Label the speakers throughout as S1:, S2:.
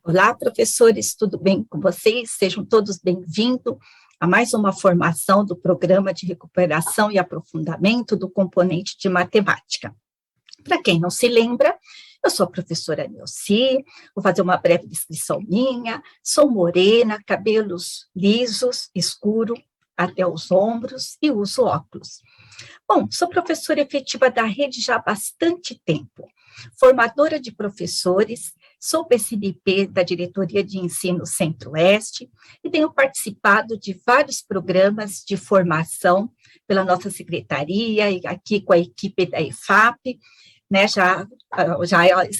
S1: Olá, professores, tudo bem com vocês? Sejam todos bem-vindos a mais uma formação do Programa de Recuperação e Aprofundamento do Componente de Matemática. Para quem não se lembra, eu sou a professora Nilce, vou fazer uma breve descrição minha, sou morena, cabelos lisos, escuro, até os ombros e uso óculos. Bom, sou professora efetiva da rede já há bastante tempo, formadora de professores, sou PCNP da Diretoria de Ensino Centro-Oeste e tenho participado de vários programas de formação pela nossa secretaria e aqui com a equipe da EFAP, né, já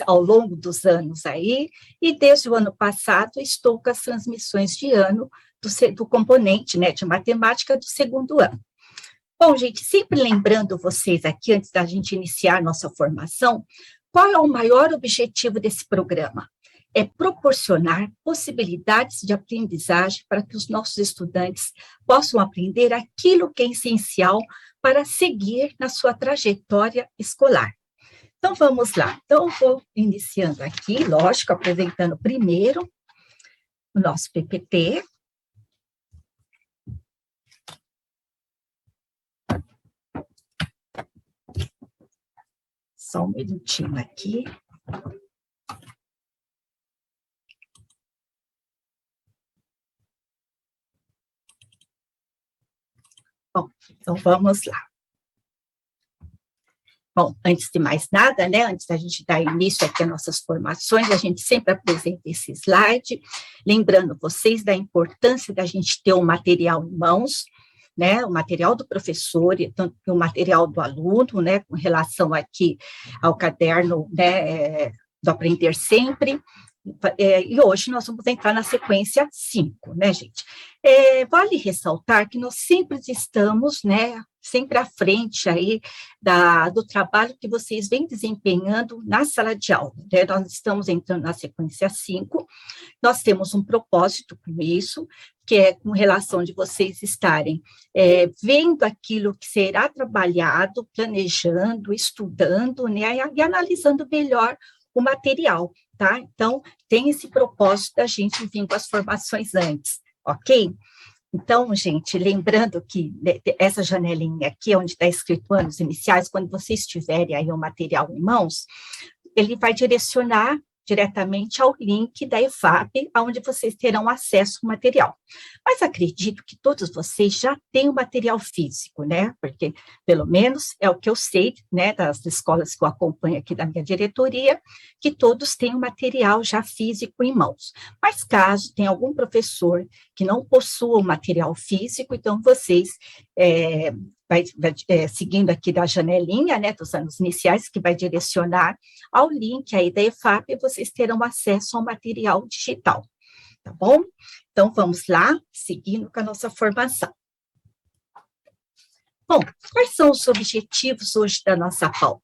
S1: ao longo dos anos aí, e desde o ano passado estou com as transmissões de ano do componente, né, de matemática do segundo ano. Bom, gente, sempre lembrando vocês aqui, antes da gente iniciar nossa formação, qual é o maior objetivo desse programa? É proporcionar possibilidades de aprendizagem para que os nossos estudantes possam aprender aquilo que é essencial para seguir na sua trajetória escolar. Então, vamos lá. Então, vou iniciando aqui, lógico, apresentando primeiro o nosso PPT. Só um minutinho aqui. Bom, então vamos lá. Bom, antes de mais nada, né, antes da gente dar início aqui às nossas formações, a gente sempre apresenta esse slide, lembrando vocês da importância da gente ter um material em mãos, né, o material do professor e o material do aluno, né, com relação aqui ao caderno, né, do Aprender Sempre. E hoje nós vamos entrar na sequência 5, né, gente? Vale ressaltar que nós sempre estamos, né, sempre à frente aí do trabalho que vocês vêm desempenhando na sala de aula, né? Nós estamos entrando na sequência 5, nós temos um propósito com isso, que é com relação de vocês estarem vendo aquilo que será trabalhado, planejando, estudando, né, e analisando melhor o material, tá? Então, tem esse propósito da gente vir com as formações antes, ok? Então, gente, lembrando que essa janelinha aqui, onde está escrito anos iniciais, quando vocês tiverem aí o material em mãos, ele vai direcionar diretamente ao link da EFAP, onde vocês terão acesso ao material. Mas acredito que todos vocês já têm o material físico, né? Porque, pelo menos, é o que eu sei, né, das escolas que eu acompanho aqui da minha diretoria, que todos têm o material já físico em mãos. Mas caso tenha algum professor que não possua o material físico, então vocês seguindo aqui da janelinha, né, dos anos iniciais, que vai direcionar ao link aí da EFAP, vocês terão acesso ao material digital, tá bom? Então, vamos lá, seguindo com a nossa formação. Bom, quais são os objetivos hoje da nossa pauta?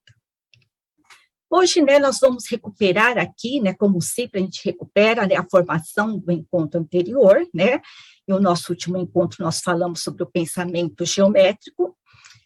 S1: Hoje, né, nós vamos recuperar aqui, né, como sempre a gente recupera, né, a formação do encontro anterior, né, e o nosso último encontro nós falamos sobre o pensamento geométrico,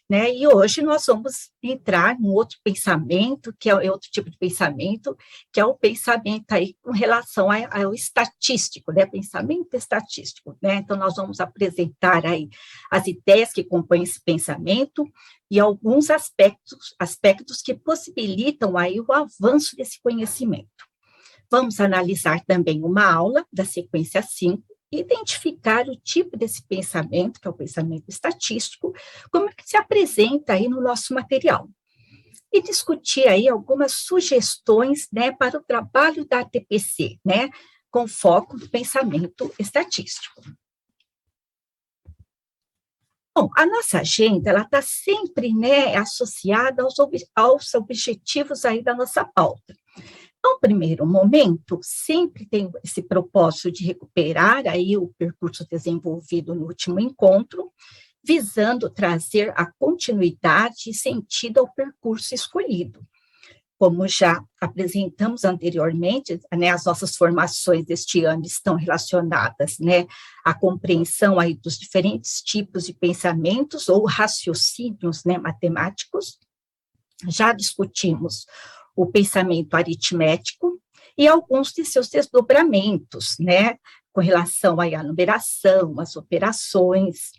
S1: né, e hoje nós vamos entrar num outro pensamento, que é outro tipo de pensamento, que é o pensamento aí com relação ao estatístico, né, pensamento estatístico, né, então nós vamos apresentar aí as ideias que compõem esse pensamento e alguns aspectos que possibilitam aí o avanço desse conhecimento. Vamos analisar também uma aula da sequência 5, identificar o tipo desse pensamento, que é o pensamento estatístico, como que se apresenta aí no nosso material. E discutir aí algumas sugestões, né, para o trabalho da ATPC, né, com foco no pensamento estatístico. Bom, a nossa agenda, ela está sempre, né, associada aos objetivos aí da nossa pauta. No primeiro momento, sempre tem esse propósito de recuperar aí o percurso desenvolvido no último encontro, visando trazer a continuidade e sentido ao percurso escolhido. Como já apresentamos anteriormente, né, as nossas formações deste ano estão relacionadas, né, à compreensão aí dos diferentes tipos de pensamentos ou raciocínios, né, matemáticos. Já discutimos o pensamento aritmético e alguns de seus desdobramentos, né, com relação aí à numeração, às operações.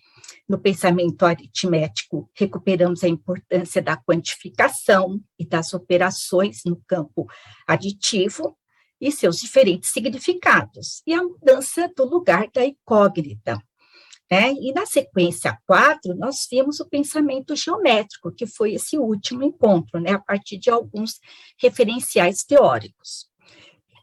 S1: No pensamento aritmético, recuperamos a importância da quantificação e das operações no campo aditivo e seus diferentes significados, e a mudança do lugar da incógnita. Né? E na sequência 4, nós vimos o pensamento geométrico, que foi esse último encontro, né, a partir de alguns referenciais teóricos.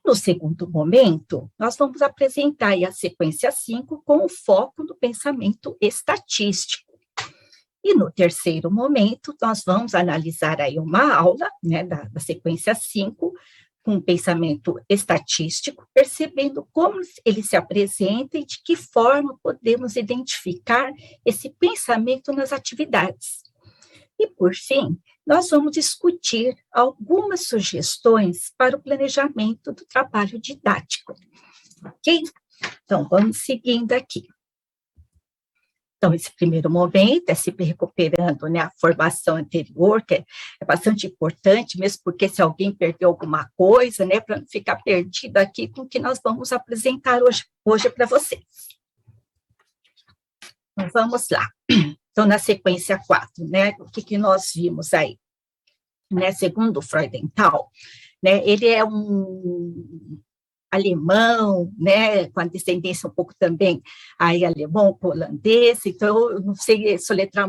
S1: No segundo momento, nós vamos apresentar aí a sequência 5 com o foco no pensamento estatístico. E no terceiro momento, nós vamos analisar aí uma aula, né, da sequência 5, com o pensamento estatístico, percebendo como ele se apresenta e de que forma podemos identificar esse pensamento nas atividades. E, por fim, nós vamos discutir algumas sugestões para o planejamento do trabalho didático. Ok? Então, vamos seguindo aqui. Então, esse primeiro momento é sempre recuperando, né, a formação anterior, que é bastante importante, mesmo porque se alguém perdeu alguma coisa, né, para não ficar perdido aqui com o que nós vamos apresentar hoje para vocês. Então, vamos lá. Então, na sequência 4, né, o que nós vimos aí? Né, segundo Freudenthal, né, ele é um alemão, né, com a descendência um pouco também aí alemão, holandês, então eu não sei soletrar,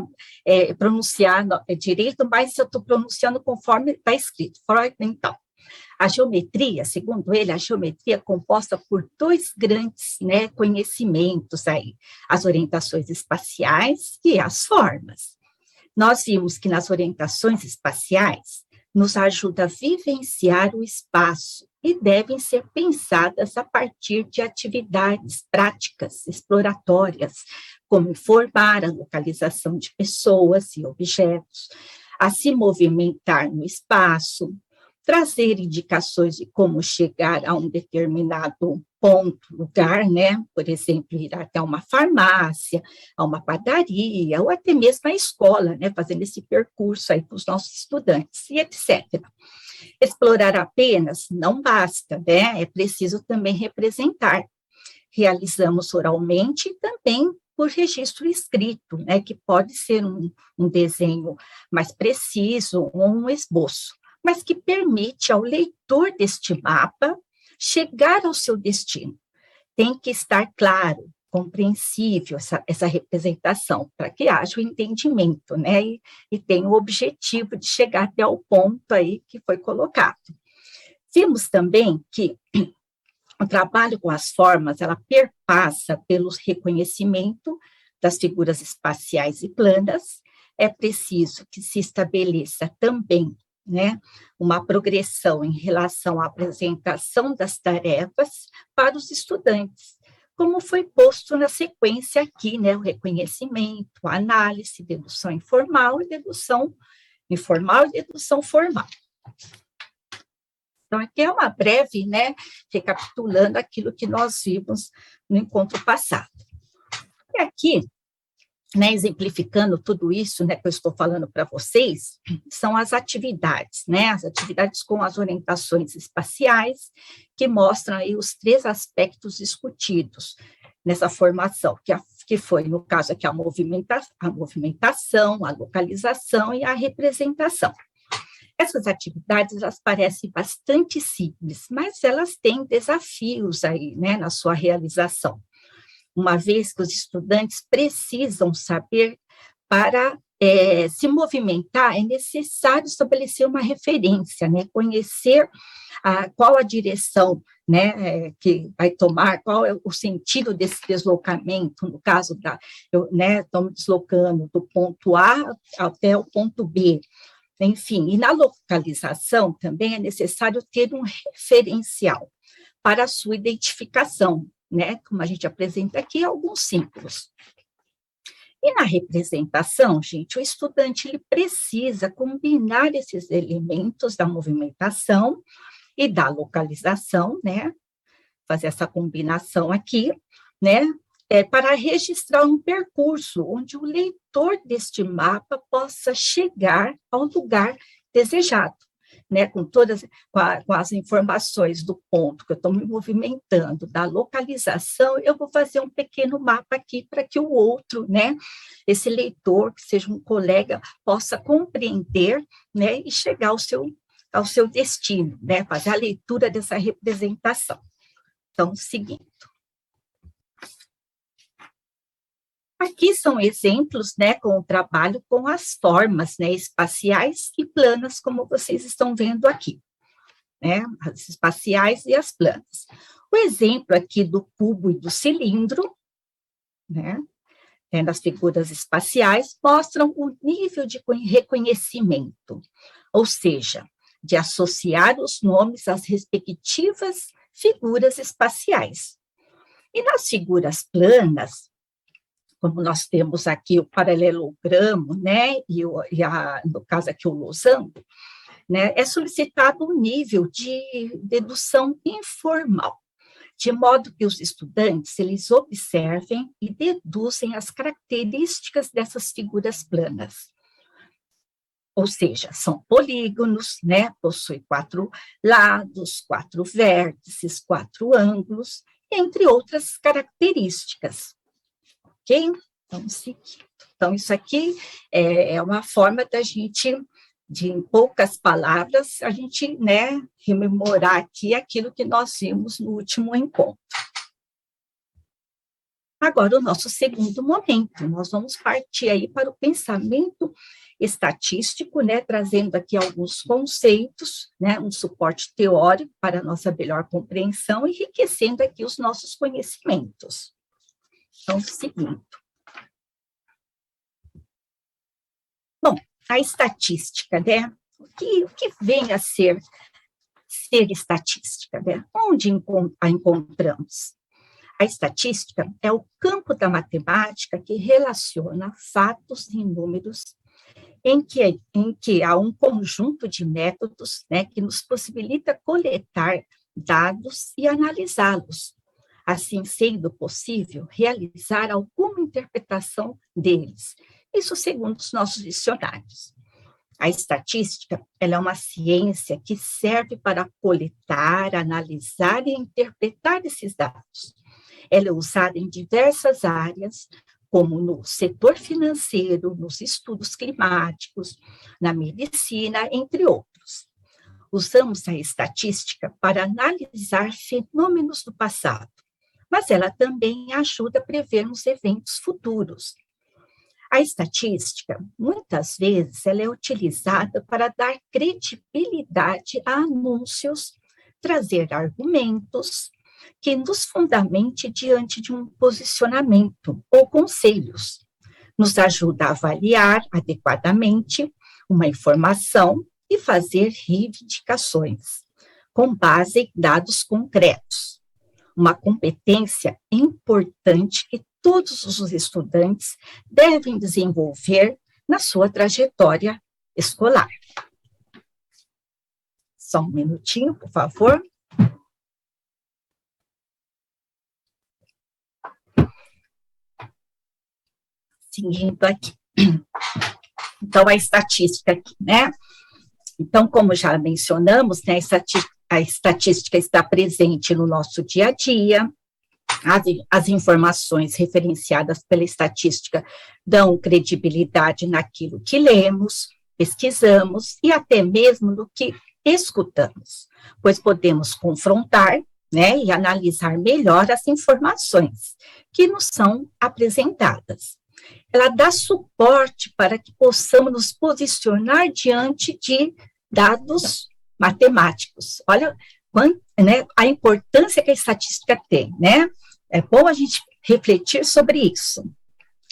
S1: pronunciar direito, mas eu estou pronunciando conforme está escrito, Freudenthal. A geometria, segundo ele, a geometria é composta por dois grandes, né, conhecimentos aí, as orientações espaciais e as formas. Nós vimos que nas orientações espaciais nos ajuda a vivenciar o espaço e devem ser pensadas a partir de atividades práticas, exploratórias, como informar a localização de pessoas e objetos, a se movimentar no espaço, trazer indicações de como chegar a um determinado ponto, lugar, né? Por exemplo, ir até uma farmácia, a uma padaria, ou até mesmo a escola, né? Fazendo esse percurso aí para os nossos estudantes, e etc. Explorar apenas não basta, né? É preciso também representar. Realizamos oralmente e também por registro escrito, né? Que pode ser um desenho mais preciso ou um esboço, mas que permite ao leitor deste mapa chegar ao seu destino. Tem que estar claro, compreensível essa representação, para que haja o entendimento, né? E tenha o objetivo de chegar até o ponto aí que foi colocado. Vimos também que o trabalho com as formas, ela perpassa pelo reconhecimento das figuras espaciais e planas. É preciso que se estabeleça também, né, uma progressão em relação à apresentação das tarefas para os estudantes, como foi posto na sequência aqui, né, o reconhecimento, a análise, dedução informal e dedução formal. Então, aqui é uma breve, né, recapitulando aquilo que nós vimos no encontro passado. E aqui, né, exemplificando tudo isso, né, que eu estou falando para vocês, são as atividades, né, as atividades com as orientações espaciais, que mostram aí os 3 aspectos discutidos nessa formação, que foi, no caso aqui, a movimentação, a localização e a representação. Essas atividades, elas parecem bastante simples, mas elas têm desafios aí, né, na sua realização, uma vez que os estudantes precisam saber para se movimentar, é necessário estabelecer uma referência, né, conhecer qual a direção, né, que vai tomar, qual é o sentido desse deslocamento, no caso estamos deslocando do ponto A até o ponto B, enfim, e na localização também é necessário ter um referencial para a sua identificação, né, como a gente apresenta aqui, alguns símbolos. E na representação, gente, o estudante ele precisa combinar esses elementos da movimentação e da localização, né, fazer essa combinação aqui, né, para registrar um percurso onde o leitor deste mapa possa chegar ao lugar desejado. né, com as informações do ponto que eu estou me movimentando, da localização, eu vou fazer um pequeno mapa aqui para que o outro, né, esse leitor, que seja um colega, possa compreender, né, e chegar ao seu destino, né, fazer a leitura dessa representação. Então, seguindo. Aqui são exemplos, né, com o trabalho com as formas, né, espaciais e planas, como vocês estão vendo aqui, né, as espaciais e as planas. O exemplo aqui do cubo e do cilindro, né, nas figuras espaciais, mostram o nível de reconhecimento, ou seja, de associar os nomes às respectivas figuras espaciais. E nas figuras planas, como nós temos aqui o paralelogramo, né, no caso aqui o losango, né, é solicitado um nível de dedução informal, de modo que os estudantes, eles observem e deduzem as características dessas figuras planas. Ou seja, são polígonos, né, possui 4 lados, 4 vértices, 4 ângulos, entre outras características. Ok? Então, seguindo. Então, isso aqui é uma forma da gente, em poucas palavras, a gente, né, rememorar aqui aquilo que nós vimos no último encontro. Agora, o nosso segundo momento, nós vamos partir aí para o pensamento estatístico, né, trazendo aqui alguns conceitos, né, um suporte teórico para a nossa melhor compreensão, enriquecendo aqui os nossos conhecimentos. Então, seguindo. Bom, a estatística, né? O que vem a ser estatística, né? Onde a encontramos? A estatística é o campo da matemática que relaciona fatos e números em que há um conjunto de métodos, né, que nos possibilita coletar dados e analisá-los, assim sendo possível realizar alguma interpretação deles. Isso segundo os nossos dicionários. A estatística, ela é uma ciência que serve para coletar, analisar e interpretar esses dados. Ela é usada em diversas áreas, como no setor financeiro, nos estudos climáticos, na medicina, entre outros. Usamos a estatística para analisar fenômenos do passado, mas ela também ajuda a prevermos eventos futuros. A estatística, muitas vezes, ela é utilizada para dar credibilidade a anúncios, trazer argumentos que nos fundamente diante de um posicionamento ou conselhos. Nos ajuda a avaliar adequadamente uma informação e fazer reivindicações, com base em dados concretos. Uma competência importante que todos os estudantes devem desenvolver na sua trajetória escolar. Só um minutinho, por favor. Seguindo aqui. Então, a estatística aqui, né? Então, como já mencionamos, né, a estatística está presente no nosso dia a dia. As informações referenciadas pela estatística dão credibilidade naquilo que lemos, pesquisamos e até mesmo no que escutamos, pois podemos confrontar, né, e analisar melhor as informações que nos são apresentadas. Ela dá suporte para que possamos nos posicionar diante de dados matemáticos. Olha, né, a importância que a estatística tem, né? É bom a gente refletir sobre isso.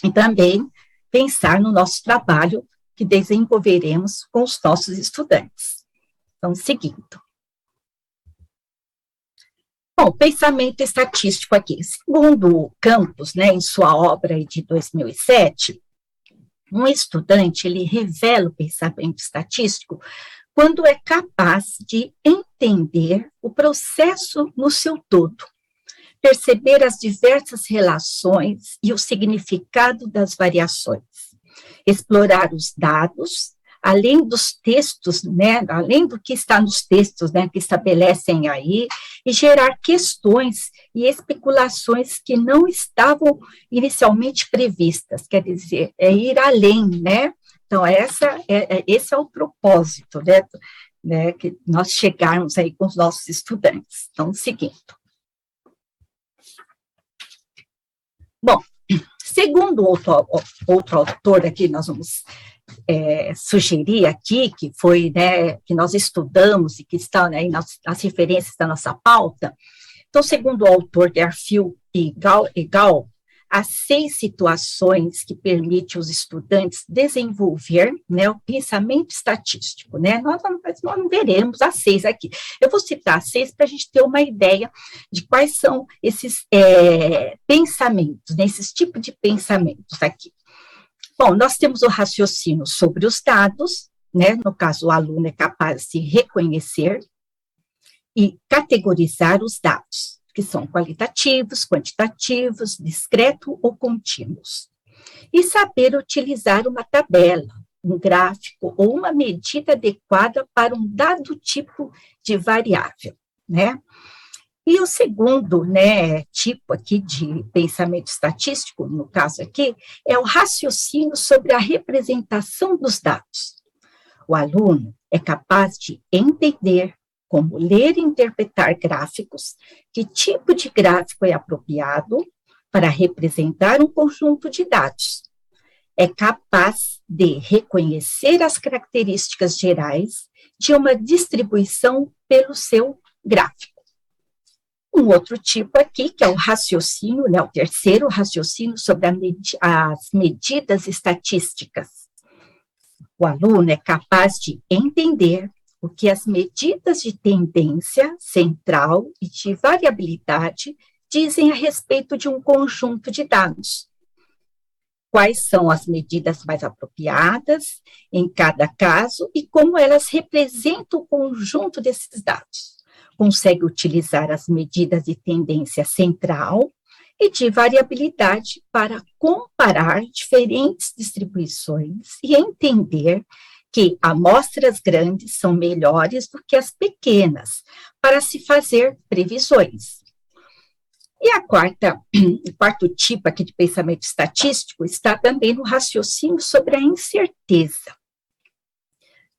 S1: E também pensar no nosso trabalho que desenvolveremos com os nossos estudantes. Então, seguindo. Bom, pensamento estatístico aqui. Segundo Campos, né, em sua obra de 2007, um estudante, ele revela o pensamento estatístico quando é capaz de entender o processo no seu todo, perceber as diversas relações e o significado das variações, explorar os dados, além dos textos, né, além do que está nos textos, né, que estabelecem aí, e gerar questões e especulações que não estavam inicialmente previstas, quer dizer, é ir além, né? Então, esse é o propósito, né, que nós chegarmos aí com os nossos estudantes. Então, seguindo. Bom, segundo outro autor aqui, nós vamos sugerir aqui, que foi, né, que nós estudamos e que está, né, nas referências da nossa pauta. Então, segundo o autor Garfield e Gall, há 6 situações que permitem os estudantes desenvolver, né, o pensamento estatístico, né, nós não veremos as 6 aqui, eu vou citar as 6 para a gente ter uma ideia de quais são esses pensamentos, né, esses tipos de pensamentos aqui. Bom, nós temos o raciocínio sobre os dados, né, no caso o aluno é capaz de reconhecer e categorizar os dados, que são qualitativos, quantitativos, discreto ou contínuos. E saber utilizar uma tabela, um gráfico ou uma medida adequada para um dado tipo de variável, né? E o segundo, né, tipo aqui de pensamento estatístico, no caso aqui, é o raciocínio sobre a representação dos dados. O aluno é capaz de entender como ler e interpretar gráficos, que tipo de gráfico é apropriado para representar um conjunto de dados. É capaz de reconhecer as características gerais de uma distribuição pelo seu gráfico. Um outro tipo aqui, que é o raciocínio, né, o terceiro raciocínio sobre as medidas estatísticas. O aluno é capaz de entender o que as medidas de tendência central e de variabilidade dizem a respeito de um conjunto de dados. Quais são as medidas mais apropriadas em cada caso e como elas representam o conjunto desses dados. Consegue utilizar as medidas de tendência central e de variabilidade para comparar diferentes distribuições e entender que amostras grandes são melhores do que as pequenas para se fazer previsões. E o quarto tipo aqui de pensamento estatístico está também no raciocínio sobre a incerteza.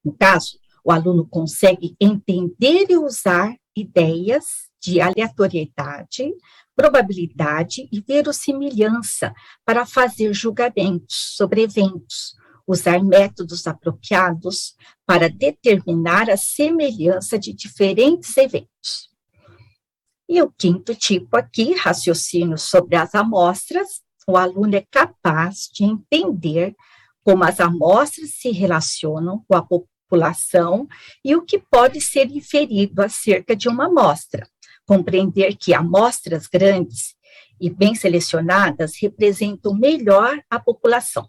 S1: No caso, o aluno consegue entender e usar ideias de aleatoriedade, probabilidade e verossimilhança para fazer julgamentos sobre eventos, usar métodos apropriados para determinar a semelhança de diferentes eventos. E o quinto tipo aqui, raciocínio sobre as amostras, o aluno é capaz de entender como as amostras se relacionam com a população e o que pode ser inferido acerca de uma amostra. Compreender que amostras grandes e bem selecionadas representam melhor a população.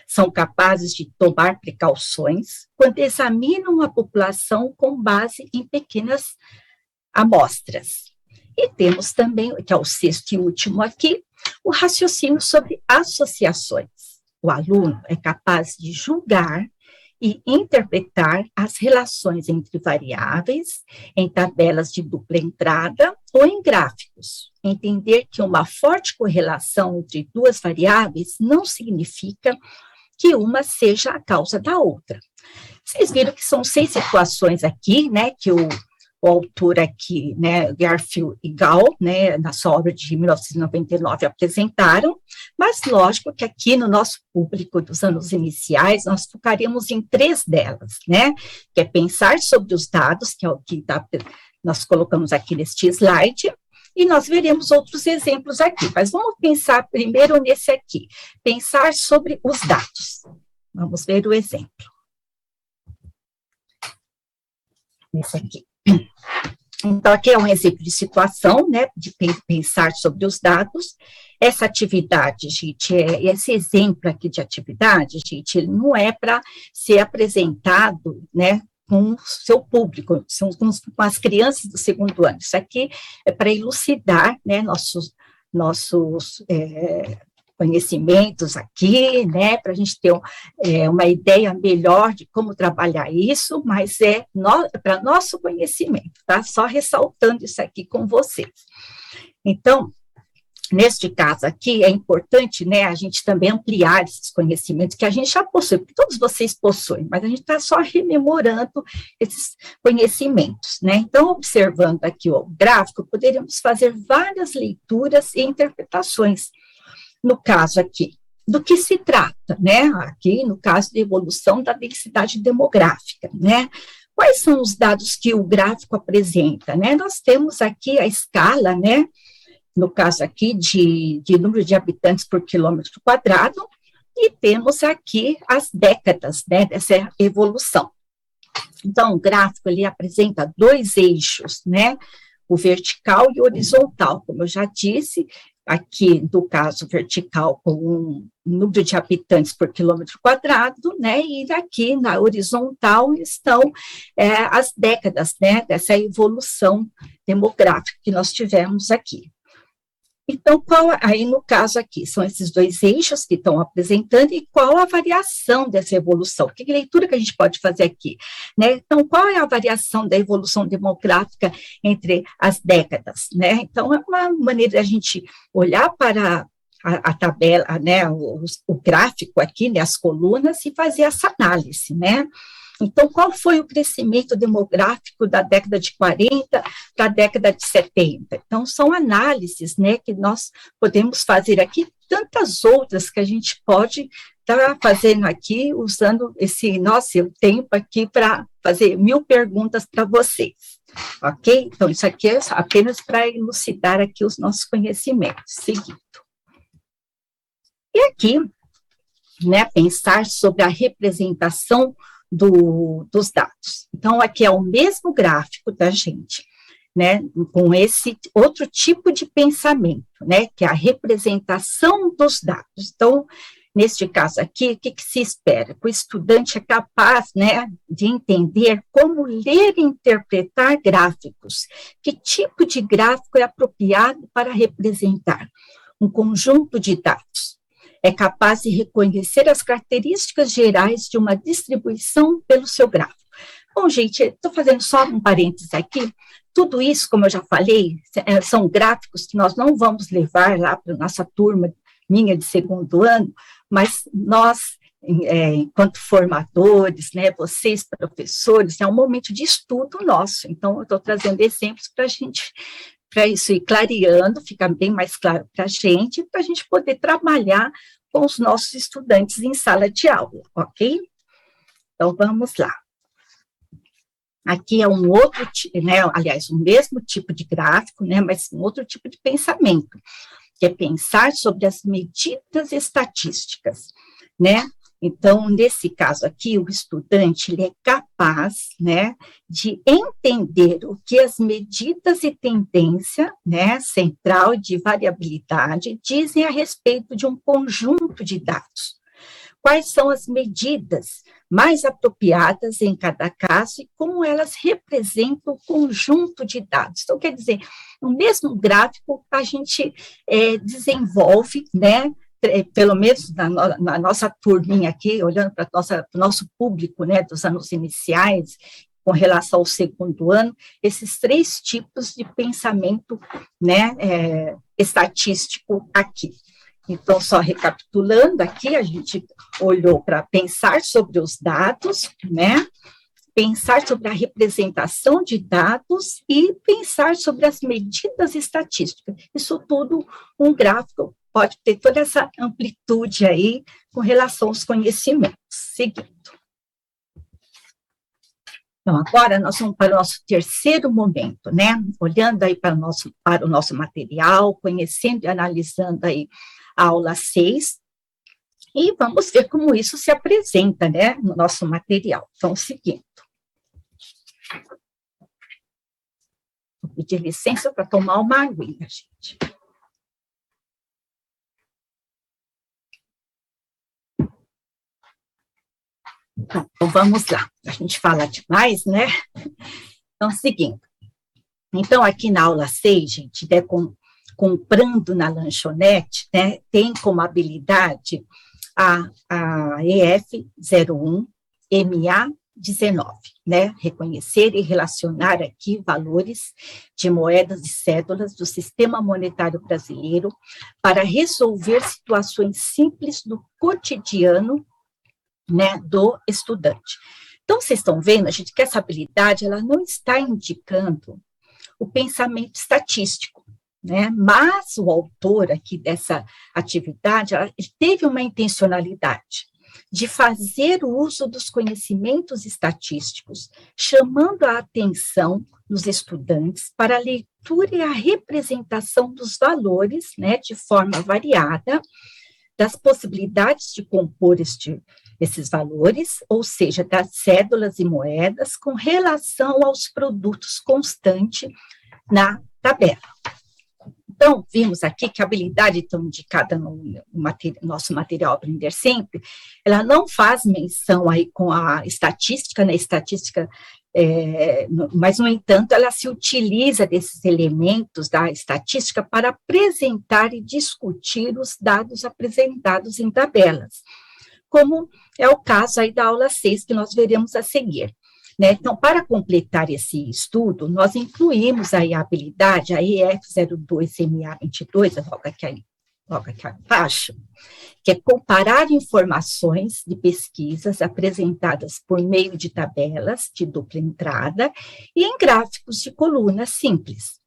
S1: São capazes de tomar precauções quando examinam a população com base em pequenas amostras. E temos também, que é o sexto e último aqui, o raciocínio sobre associações. O aluno é capaz de julgar e interpretar as relações entre variáveis em tabelas de dupla entrada ou em gráficos. Entender que uma forte correlação entre duas variáveis não significa que uma seja a causa da outra. Vocês viram que são 6 situações aqui, né, que o autor aqui, né, Garfield e Gall, né, na sua obra de 1999 apresentaram, mas lógico que aqui no nosso público dos anos iniciais, nós focaremos em 3 delas, né, que é pensar sobre os dados, que é o que nós colocamos aqui neste slide, e nós veremos outros exemplos aqui, mas vamos pensar primeiro nesse aqui, pensar sobre os dados. Vamos ver o exemplo. Esse aqui. Então, aqui é um exemplo de situação, né, de pensar sobre os dados. Essa atividade, gente, esse exemplo aqui de atividade, gente, ele não é para ser apresentado, né, com o seu público, são com as crianças do segundo ano. Isso aqui é para elucidar, né, nossos conhecimentos aqui, né, para a gente ter uma ideia melhor de como trabalhar isso, mas para nosso conhecimento, tá? Só ressaltando isso aqui com vocês. Então, neste caso aqui, é importante, né, a gente também ampliar esses conhecimentos que a gente já possui, porque todos vocês possuem, mas a gente está só rememorando esses conhecimentos, né? Então, observando aqui o gráfico, poderíamos fazer várias leituras e interpretações. No caso aqui, do que se trata, né? Aqui, no caso de evolução da densidade demográfica, né? Quais são os dados que o gráfico apresenta, né? Nós temos aqui a escala, né? No caso aqui, de número de habitantes por quilômetro quadrado, e temos aqui as décadas, né? Dessa evolução. Então, o gráfico, ele apresenta dois eixos, né? O vertical e o horizontal, como eu já disse, aqui, do caso vertical, com um número de habitantes por quilômetro quadrado, né, e aqui na horizontal estão as décadas, né, dessa evolução demográfica que nós tivemos aqui. Então, aí no caso aqui, são esses dois eixos que estão apresentando e qual a variação dessa evolução? Que leitura que a gente pode fazer aqui? Né? Então, qual é a variação da evolução demográfica entre as décadas? Né? Então, é uma maneira de a gente olhar para a tabela, né, o gráfico aqui, né, as colunas, e fazer essa análise, né? Então, qual foi o crescimento demográfico da década de 40 para a década de 70? Então, são análises, né, que nós podemos fazer aqui, tantas outras que a gente pode estar fazendo aqui, usando esse nosso tempo aqui para fazer 1000 perguntas para vocês, ok? Então, isso aqui é apenas para elucidar aqui os nossos conhecimentos. Seguindo. E aqui, né, pensar sobre a representação dos dados. Então, aqui é o mesmo gráfico da gente, né, com esse outro tipo de pensamento, né, que é a representação dos dados. Então, neste caso aqui, o que se espera? Que o estudante é capaz, né, de entender como ler e interpretar gráficos. Que tipo de gráfico é apropriado para representar um conjunto de dados? É capaz de reconhecer as características gerais de uma distribuição pelo seu gráfico. Bom, gente, estou fazendo só um parênteses aqui. Tudo isso, como eu já falei, são gráficos que nós não vamos levar lá para a nossa turma, minha de segundo ano, mas nós, enquanto formadores, né, vocês, professores, é um momento de estudo nosso. Então, eu estou trazendo exemplos para a gente, para isso ir clareando, ficar bem mais claro para a gente poder trabalhar com os nossos estudantes em sala de aula, ok? Então, vamos lá. Aqui é um outro, né, aliás, o mesmo tipo de gráfico, né, mas um outro tipo de pensamento, que é pensar sobre as medidas estatísticas, né? Então, nesse caso aqui, o estudante, ele é capaz, né, de entender o que as medidas e tendência, né, central de variabilidade dizem a respeito de um conjunto de dados. Quais são as medidas mais apropriadas em cada caso e como elas representam o conjunto de dados. Então, quer dizer, no mesmo gráfico, a gente desenvolve, né, pelo menos na nossa turminha aqui, olhando para o nosso público, né, dos anos iniciais, com relação ao segundo ano, esses 3 tipos de pensamento, né, estatístico aqui. Então, só recapitulando aqui, a gente olhou para pensar sobre os dados, né, pensar sobre a representação de dados e pensar sobre as medidas estatísticas. Isso tudo, um gráfico pode ter toda essa amplitude aí com relação aos conhecimentos. Seguindo. Então, agora nós vamos para o nosso terceiro momento, né? Olhando aí para o nosso material, conhecendo e analisando aí a aula 6, e vamos ver como isso se apresenta, né, no nosso material. Então, seguindo. Vou pedir licença para tomar uma aguinha, gente. Então, vamos lá. A gente fala demais, né? Então, seguindo. Então, aqui na aula 6, gente, comprando na lanchonete, né, tem como habilidade a EF01 MA19, né, reconhecer e relacionar aqui valores de moedas e cédulas do sistema monetário brasileiro para resolver situações simples do cotidiano, né, do estudante. Então, vocês estão vendo, a gente que essa habilidade, ela não está indicando o pensamento estatístico, né, mas o autor aqui dessa atividade, ele teve uma intencionalidade de fazer o uso dos conhecimentos estatísticos, chamando a atenção dos estudantes para a leitura e a representação dos valores, né, de forma variada, das possibilidades de compor esses valores, ou seja, das cédulas e moedas, com relação aos produtos constantes na tabela. Então, vimos aqui que a habilidade tão indicada no nosso material Aprender Sempre, ela não faz menção aí com a estatística, né, mas, no entanto, ela se utiliza desses elementos da estatística para apresentar e discutir os dados apresentados em tabelas, como é o caso aí da aula 6, que nós veremos a seguir. Né? Então, para completar esse estudo, nós incluímos aí a habilidade, a EF02MA22, logo aqui abaixo, que é comparar informações de pesquisas apresentadas por meio de tabelas de dupla entrada e em gráficos de colunas simples,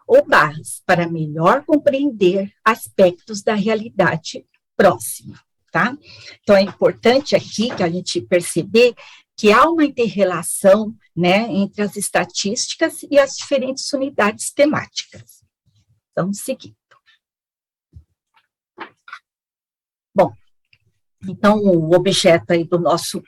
S1: ou barras, para melhor compreender aspectos da realidade próxima. Tá? Então, é importante aqui que a gente perceber que há uma inter-relação, né, entre as estatísticas e as diferentes unidades temáticas. Vamos seguindo. Bom, então, o objeto aí do nosso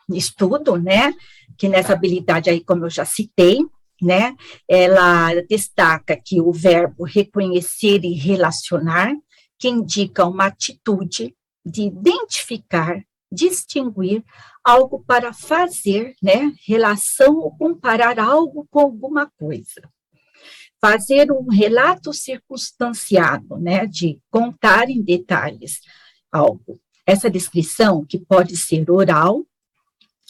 S1: estudo, né, que nessa habilidade aí, como eu já citei, né, ela destaca que o verbo reconhecer e relacionar, que indica uma atitude de identificar, distinguir algo para fazer, né, relação ou comparar algo com alguma coisa. Fazer um relato circunstanciado, né, de contar em detalhes algo. Essa descrição, que pode ser oral,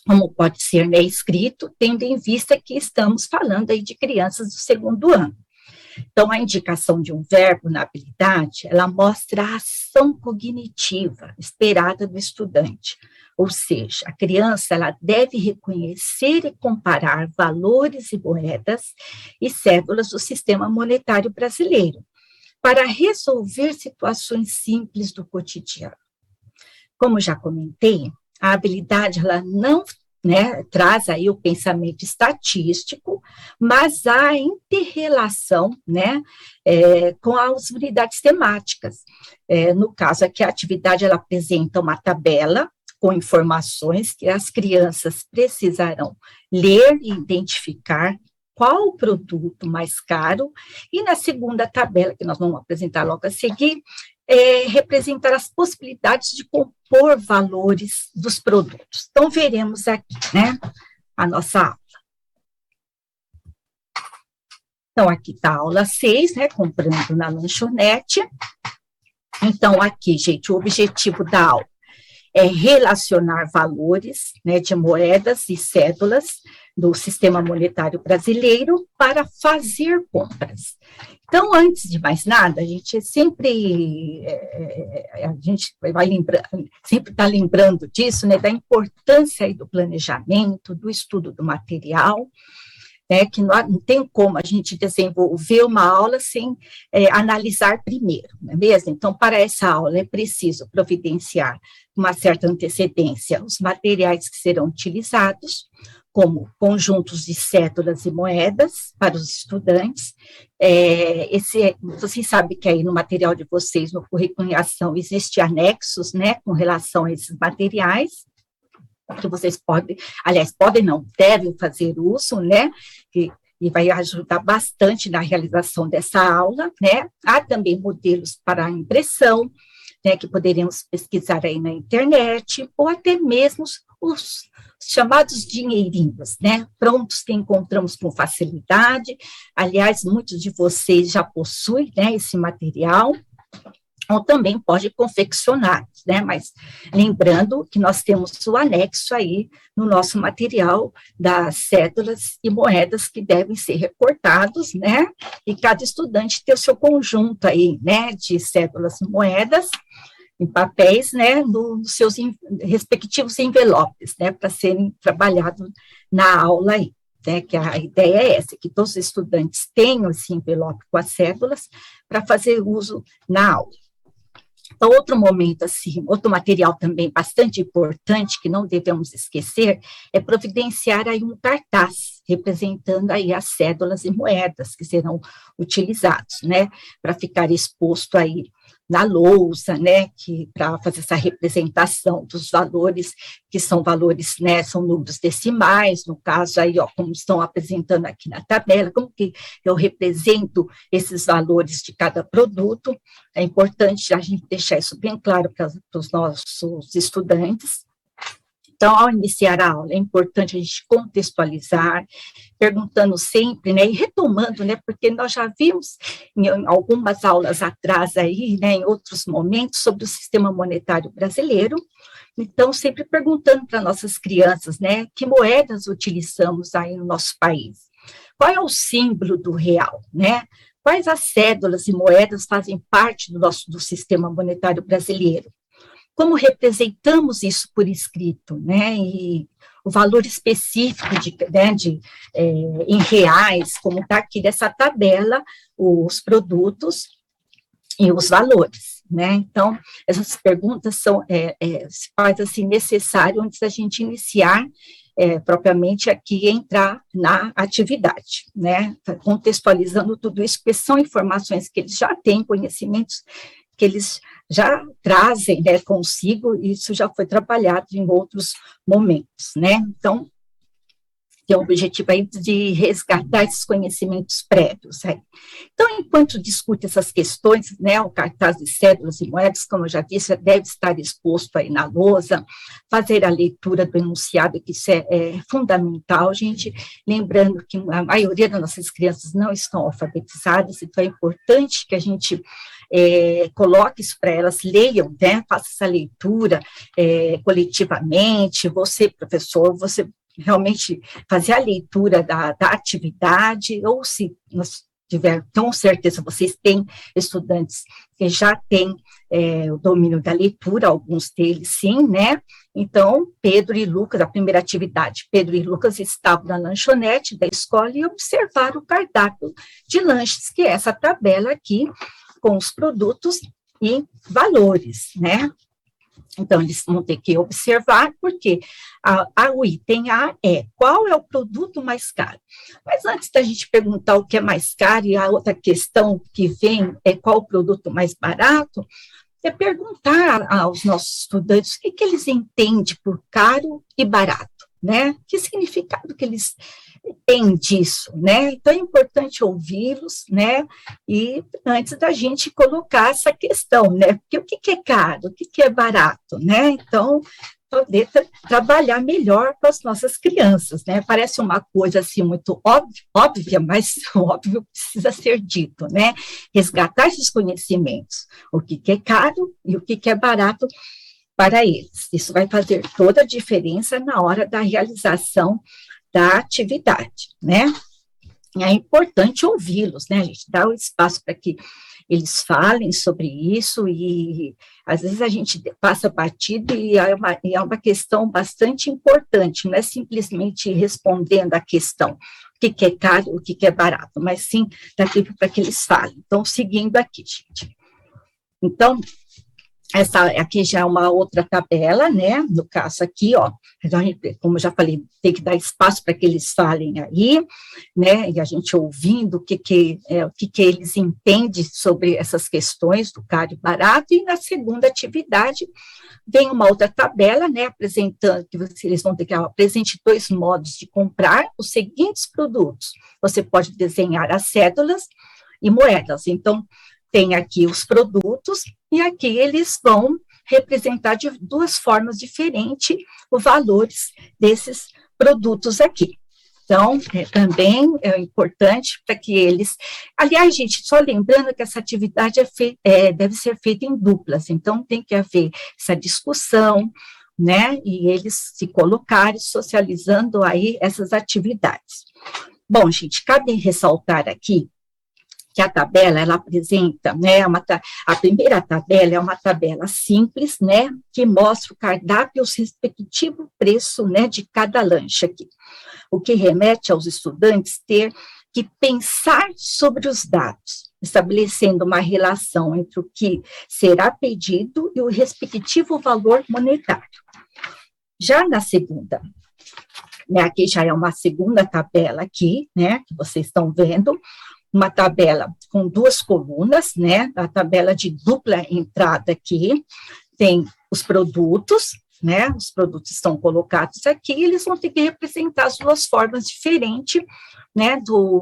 S1: como pode ser, né, escrito, tendo em vista que estamos falando aí de crianças do 2º ano. Então, a indicação de um verbo na habilidade, ela mostra a ação cognitiva esperada do estudante, ou seja, a criança, ela deve reconhecer e comparar valores e moedas e cédulas do sistema monetário brasileiro, para resolver situações simples do cotidiano. Como já comentei, a habilidade, ela não, né, traz aí o pensamento estatístico, mas há inter-relação, né, com as unidades temáticas. No caso aqui, a atividade, ela apresenta uma tabela com informações que as crianças precisarão ler e identificar qual o produto mais caro, e na segunda tabela, que nós vamos apresentar logo a seguir, representar as possibilidades de compor valores dos produtos. Então, veremos aqui, né, a nossa aula. Então, aqui está a aula 6, né, comprando na lanchonete. Então, aqui, gente, o objetivo da aula é relacionar valores, né, de moedas e cédulas do sistema monetário brasileiro para fazer compras. Então, antes de mais nada, a gente sempre vai sempre está lembrando disso, né, da importância aí do planejamento, do estudo do material, né, que não tem como a gente desenvolver uma aula sem analisar primeiro, não é mesmo? Então, para essa aula é preciso providenciar uma certa antecedência os materiais que serão utilizados, como conjuntos de cédulas e moedas para os estudantes. Vocês sabem que aí no material de vocês, no currículo em ação, existem anexos, né, com relação a esses materiais, que vocês podem, aliás, podem não, devem fazer uso, né, e vai ajudar bastante na realização dessa aula, né. Há também modelos para impressão, né, que poderíamos pesquisar aí na internet, ou até mesmo os chamados dinheirinhos, né, prontos que encontramos com facilidade. Aliás, muitos de vocês já possuem, né, esse material, ou também pode confeccionar, né, mas lembrando que nós temos o anexo aí no nosso material das cédulas e moedas que devem ser recortados, né, e cada estudante ter o seu conjunto aí, né, de cédulas e moedas em papéis, né, nos seus respectivos envelopes, né, para serem trabalhados na aula aí. Né, que a ideia é essa, que todos os estudantes tenham esse envelope com as cédulas para fazer uso na aula. Então, outro momento, assim, outro material também bastante importante, que não devemos esquecer, é providenciar aí um cartaz, representando aí as cédulas e moedas que serão utilizados, né, para ficar exposto aí na lousa, né, que para fazer essa representação dos valores, que são valores, né, são números decimais, no caso aí, ó, como estão apresentando aqui na tabela, como que eu represento esses valores de cada produto. É importante a gente deixar isso bem claro para os nossos estudantes. Então, ao iniciar a aula, é importante a gente contextualizar, perguntando sempre, né, e retomando, né, porque nós já vimos em algumas aulas atrás aí, né, em outros momentos, sobre o sistema monetário brasileiro. Então, sempre perguntando para nossas crianças, né, que moedas utilizamos aí no nosso país? Qual é o símbolo do real, né? Quais as cédulas e moedas fazem parte do sistema monetário brasileiro? Como representamos isso por escrito, né, e o valor específico em reais, como está aqui nessa tabela, os produtos e os valores, né, então, essas perguntas se faz assim necessário antes da gente iniciar propriamente aqui entrar na atividade, né, contextualizando tudo isso, porque são informações que eles já têm, conhecimentos que eles já trazem, né, consigo, e isso já foi trabalhado em outros momentos, né, então, tem o objetivo aí de resgatar esses conhecimentos prévios, aí. Então, enquanto discute essas questões, né, o cartaz de cédulas e moedas, como eu já disse, deve estar exposto aí na lousa, fazer a leitura do enunciado, que isso é fundamental, gente, lembrando que a maioria das nossas crianças não estão alfabetizadas, então é importante que a gente coloque isso para elas, leiam, né, faça essa leitura coletivamente, você, professor, você realmente fazer a leitura da atividade, ou se nós tiver, com certeza vocês têm estudantes que já têm o domínio da leitura, alguns deles sim, né, então Pedro e Lucas, a primeira atividade, Pedro e Lucas estavam na lanchonete da escola e observaram o cardápio de lanches, que é essa tabela aqui, com os produtos e valores, né, então, eles vão ter que observar, porque o item A é qual é o produto mais caro. Mas antes da gente perguntar o que é mais caro, e a outra questão que vem é qual o produto mais barato, é perguntar aos nossos estudantes o que eles entendem por caro e barato, né? Que significado que eles têm disso, né? Então, é importante ouvi-los, né? E antes da gente colocar essa questão, né? Porque o que é caro, o que é barato, né? Então, poder trabalhar melhor com as nossas crianças, né? Parece uma coisa, assim, muito óbvia, mas o óbvio precisa ser dito, né? Resgatar esses conhecimentos, o que é caro e o que é barato para eles. Isso vai fazer toda a diferença na hora da realização da atividade, né? E é importante ouvi-los, né? A gente dá o espaço para que eles falem sobre isso, e às vezes a gente passa batido, e é uma questão bastante importante, não é simplesmente respondendo a questão, o que é caro, o que é barato, mas sim daquilo para que eles falem. Então, seguindo aqui, gente. Então, essa aqui já é uma outra tabela, né, no caso aqui, ó, como eu já falei, tem que dar espaço para que eles falem aí, né, e a gente ouvindo o que eles entendem sobre essas questões do caro e barato, e na segunda atividade vem uma outra tabela, né, apresentando, que eles vão ter que apresente 2 modos de comprar os seguintes produtos. Você pode desenhar as cédulas e moedas, então, tem aqui os produtos, e aqui eles vão representar de duas formas diferentes os valores desses produtos aqui. Então, também é importante para que eles... Aliás, gente, só lembrando que essa atividade deve ser feita em duplas, então tem que haver essa discussão, né, e eles se colocarem socializando aí essas atividades. Bom, gente, cabe ressaltar aqui que a tabela, ela apresenta, né, a primeira tabela é uma tabela simples, né, que mostra o cardápio e o respectivo preço, né, de cada lanche aqui, o que remete aos estudantes ter que pensar sobre os dados, estabelecendo uma relação entre o que será pedido e o respectivo valor monetário. Já na segunda, né, aqui já é uma segunda tabela aqui, né, que vocês estão vendo, uma tabela com duas colunas, né, a tabela de dupla entrada aqui, tem os produtos, né, os produtos estão colocados aqui, e eles vão ter que representar as duas formas diferentes, né,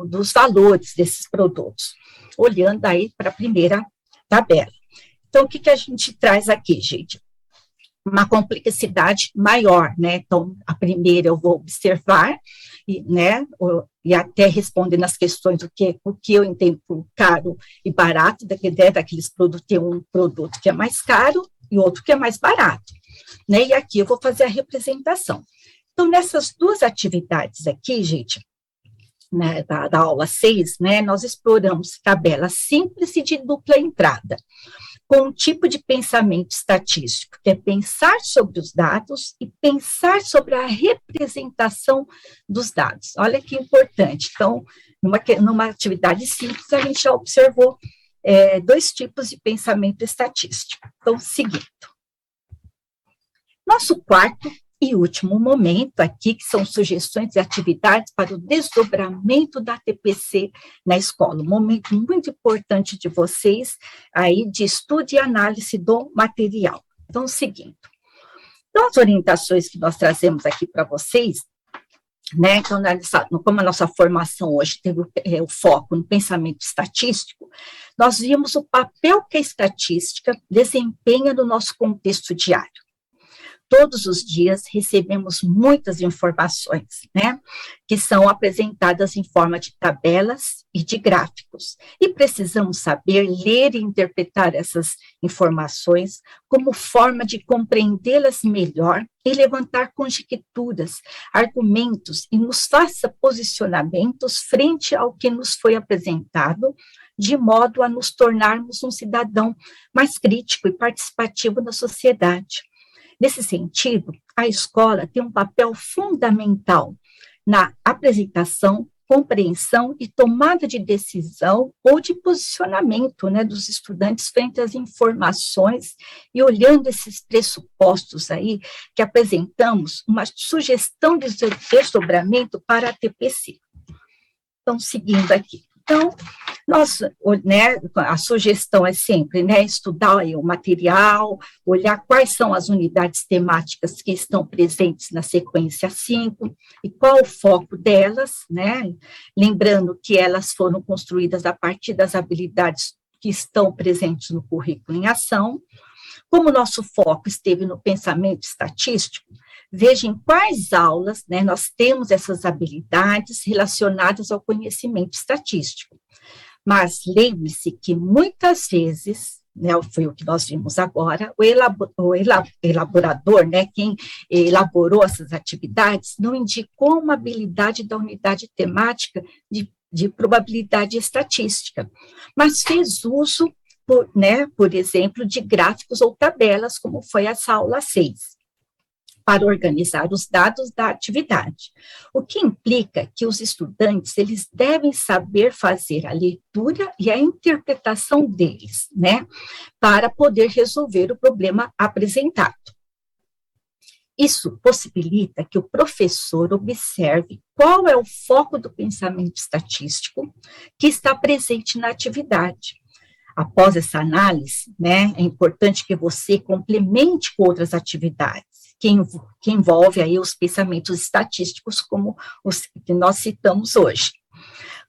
S1: dos valores desses produtos, olhando aí para a primeira tabela. Então, o que a gente traz aqui, gente? Uma complexidade maior, né, então, a primeira eu vou observar, né, e até responder nas questões o que eu entendo por caro e barato, daqueles produtos, tem um produto que é mais caro e outro que é mais barato, né, e aqui eu vou fazer a representação. Então, nessas duas atividades aqui, gente, né, da aula 6, né, nós exploramos tabela simples e de dupla entrada, com um tipo de pensamento estatístico, que é pensar sobre os dados e pensar sobre a representação dos dados. Olha que importante. Então, numa atividade simples, a gente já observou dois tipos de pensamento estatístico. Então, seguindo. Nosso quarto e último momento aqui, que são sugestões e atividades para o desdobramento da TPC na escola. Um momento muito importante de vocês, aí, de estudo e análise do material. Então, seguindo. Então, as orientações que nós trazemos aqui para vocês, né, então, como a nossa formação hoje teve o foco no pensamento estatístico, nós vimos o papel que a estatística desempenha no nosso contexto diário. Todos os dias recebemos muitas informações, né, que são apresentadas em forma de tabelas e de gráficos, e precisamos saber ler e interpretar essas informações como forma de compreendê-las melhor e levantar conjecturas, argumentos e nos faça posicionamentos frente ao que nos foi apresentado, de modo a nos tornarmos um cidadão mais crítico e participativo da sociedade. Nesse sentido, a escola tem um papel fundamental na apresentação, compreensão e tomada de decisão ou de posicionamento, né, dos estudantes frente às informações e olhando esses pressupostos aí que apresentamos uma sugestão de desdobramento para a TPC. Então, seguindo aqui. Então, né, a sugestão é sempre, né, estudar aí o material, olhar quais são as unidades temáticas que estão presentes na sequência 5 e qual o foco delas, né, lembrando que elas foram construídas a partir das habilidades que estão presentes no currículo em ação. Como o nosso foco esteve no pensamento estatístico, veja em quais aulas, né, nós temos essas habilidades relacionadas ao conhecimento estatístico. Mas lembre-se que muitas vezes, né, foi o que nós vimos agora, o elaborador, né, quem elaborou essas atividades, não indicou uma habilidade da unidade temática de probabilidade estatística, mas fez uso, por exemplo, de gráficos ou tabelas, como foi essa aula 6. Para organizar os dados da atividade, o que implica que os estudantes, eles devem saber fazer a leitura e a interpretação deles, né, para poder resolver o problema apresentado. Isso possibilita que o professor observe qual é o foco do pensamento estatístico que está presente na atividade. Após essa análise, né, é importante que você complemente com outras atividades, que envolve aí os pensamentos estatísticos, como os que nós citamos hoje.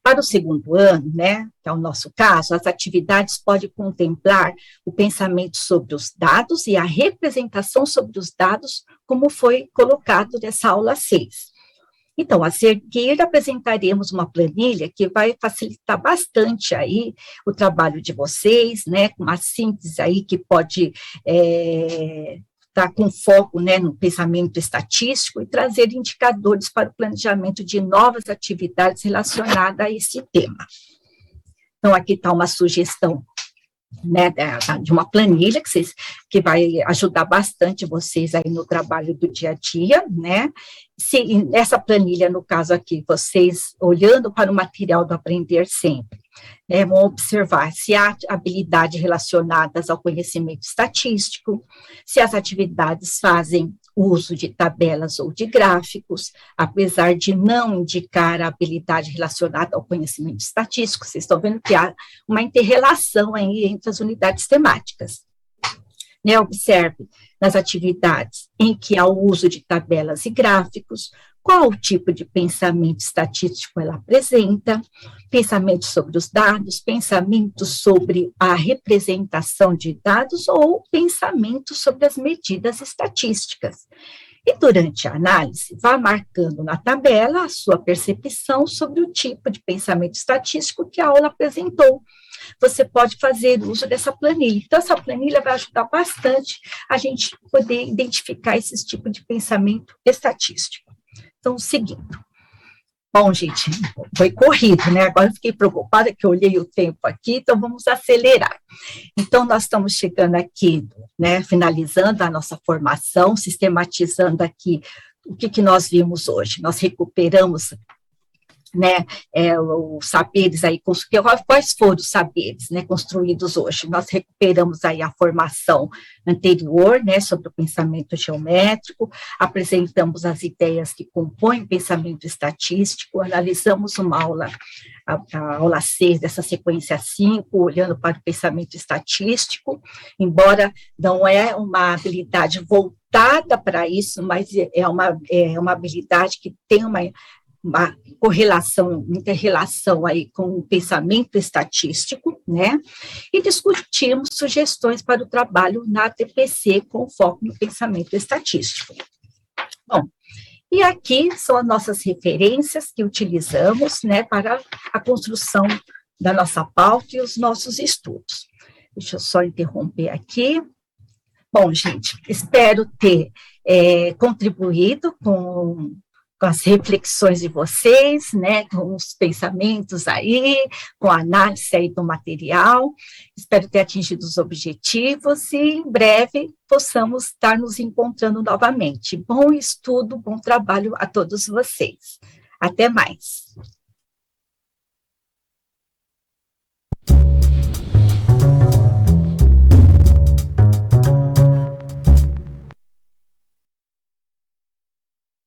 S1: Para o segundo ano, né, que é o nosso caso, as atividades podem contemplar o pensamento sobre os dados e a representação sobre os dados, como foi colocado nessa aula 6. Então, a seguir, apresentaremos uma planilha que vai facilitar bastante aí o trabalho de vocês, né, com uma síntese aí que pode estar com foco, né, no pensamento estatístico e trazer indicadores para o planejamento de novas atividades relacionadas a esse tema. Então, aqui está uma sugestão, né, de uma planilha que vai ajudar bastante vocês aí no trabalho do dia a dia, né? Se essa planilha, no caso aqui, vocês olhando para o material do Aprender Sempre, né, vão observar se há habilidades relacionadas ao conhecimento estatístico, se as atividades fazem uso de tabelas ou de gráficos, apesar de não indicar a habilidade relacionada ao conhecimento estatístico, vocês estão vendo que há uma inter-relação aí entre as unidades temáticas. Né, observe nas atividades em que há o uso de tabelas e gráficos, qual o tipo de pensamento estatístico ela apresenta, pensamento sobre os dados, pensamento sobre a representação de dados ou pensamento sobre as medidas estatísticas. E durante a análise, vá marcando na tabela a sua percepção sobre o tipo de pensamento estatístico que a aula apresentou. Você pode fazer uso dessa planilha. Então, essa planilha vai ajudar bastante a gente poder identificar esse tipo de pensamento estatístico. Então, seguindo. Bom, gente, foi corrido, né? Agora eu fiquei preocupada que eu olhei o tempo aqui, então vamos acelerar. Então, nós estamos chegando aqui, né, finalizando a nossa formação, sistematizando aqui o que nós vimos hoje. Nós recuperamos, né, os saberes aí, quais foram os saberes, né, construídos hoje? Nós recuperamos aí a formação anterior, né, sobre o pensamento geométrico, apresentamos as ideias que compõem o pensamento estatístico, analisamos uma aula, a aula 6 dessa sequência 5, olhando para o pensamento estatístico, embora não é uma habilidade voltada para isso, mas é uma habilidade que tem uma correlação, inter-relação aí com o pensamento estatístico, né, e discutimos sugestões para o trabalho na TPC com foco no pensamento estatístico. Bom, e aqui são as nossas referências que utilizamos, né, para a construção da nossa pauta e os nossos estudos. Deixa eu só interromper aqui. Bom, gente, espero ter contribuído com as reflexões de vocês, né, com os pensamentos aí, com a análise aí do material. Espero ter atingido os objetivos e em breve possamos estar nos encontrando novamente. Bom estudo, bom trabalho a todos vocês. Até mais.